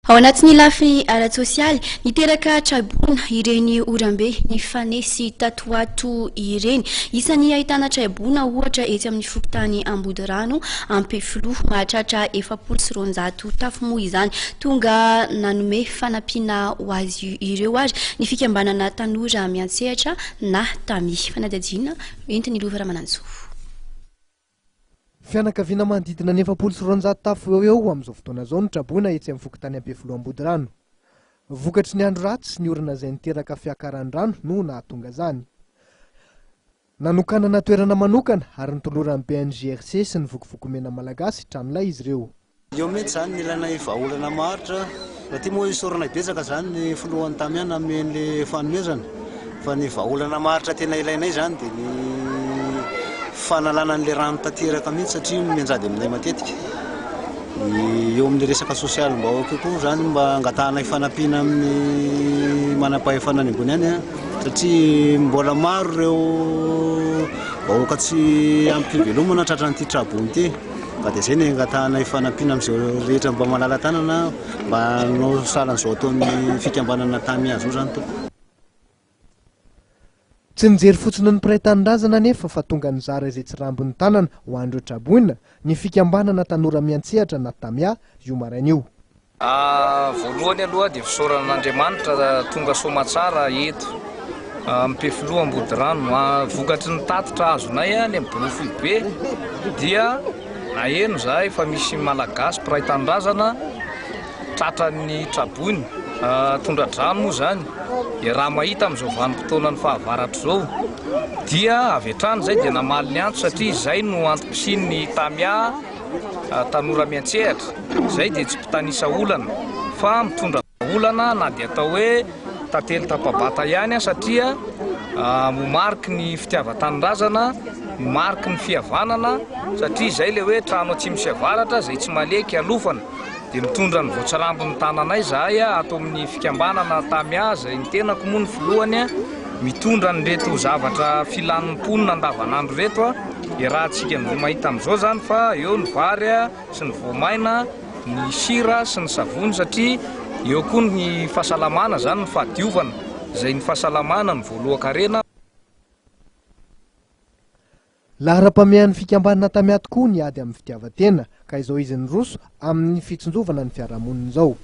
Ao anatin'ny lafiny ara-tsosialy niteraka traibona ireny orambe ny fanesy tatoato ireny. Isany ahitana traibona ohatra etsy amin'ny fokontany Ambodirano Ampefiloha mahatratra 400 tafomoa izany, tonga nanome fanampiana ho azy ireo ary ny fikambanana tanora miantsehatra na tami fanadajina entiny Lova Ramanantso. Fianakaviana manodidina 400 tafo eo amin'izao fotoana izao ny traibona etsy amin'ny fokontany Ampefiloha Ambodirano. Vokatry ny andro ratsy ny orana izay niteraka fiakaran-drano no nahatonga izany. Nanokanana toerana manokana ary nitoloran'ny BNJRC sy ny vokovokomena malagasy tranolay izy ireo. Eo mety zany nilana vahaolana maharitra, raha tia moa isorana betsaka zany ny filohan'ny tamiana amen'le fanomezana, fa ny vahaolana maharitra tena ilainay zany dia ny fanalanan'le rano tanteraka mihitsy satria mianjady aminay matetika. Eo amin'ny resaka sosialy mba kokoa zany mba angatanay fanampiana amin'ny manam-pahefana any ambony any, satria mbola maro ireo vahoaka tsy ampivelomana tratran'ity trabony ity. Ka dia izay ny angatanay fanampiana amin'izao rehetra mba malala tanana mba hanao salan'izao ataon'ny fikambanana tamy azy io zany to. Tsy nijery fotsiny ny mpiray tanindrazana nefa fa tonga nizara izay tsy rambony tanana ho andreo traibona ny fikambanana tanora miantsehatra na tamia io maraina io. Voalohany aloha dia fisoran'Andriamanitra tonga somatsara eto Ampefiloha Ambodirano. Vokatry ny tatitra azonay any amin'ny Borofoibe dia naheno zahay efa misy malagasy mpiray tanindrazana tratran'ny trabony tondra-drano moa zany. Raha mahita amin'izao vanim-potoana ny fahavaratra izao dia avy hatrany zay dia namaly ny antso satria izay no antom-pisin'ny tamia tanora miantsehatra. Izay dia tsy mpitanisa olana fa mitondra olana na dia atao hoe tantely tapabata ihany satria mariky ny fitiavan-tanindrazana, mariky ny fihavanana satria izay le hoe trano atsimo sy avaratra izay tsy maleky alofana. Dia mitondra ny voatsarambon'ny tananay zahay ato amin'ny fikambanana tamia izay ny tenako moa ny filohany mitondra ny reto zavatra filan'ny mponina andavanandro reto. Raha antsika mahita amin'izao zany fa eo ny vary sy ny voamaina, ny sira sy ny savony satria eo koa ny fahasalamana zany ny fahadiovana izay ny fahasalamana ny voalohan-karena. Lahara-pamehan'ny fikambanana tamia tokoa ny ady amin'ny fitiavan-tena ka izao izy ny roso amin'ny fitsinjovana ny fiarahamonina izao.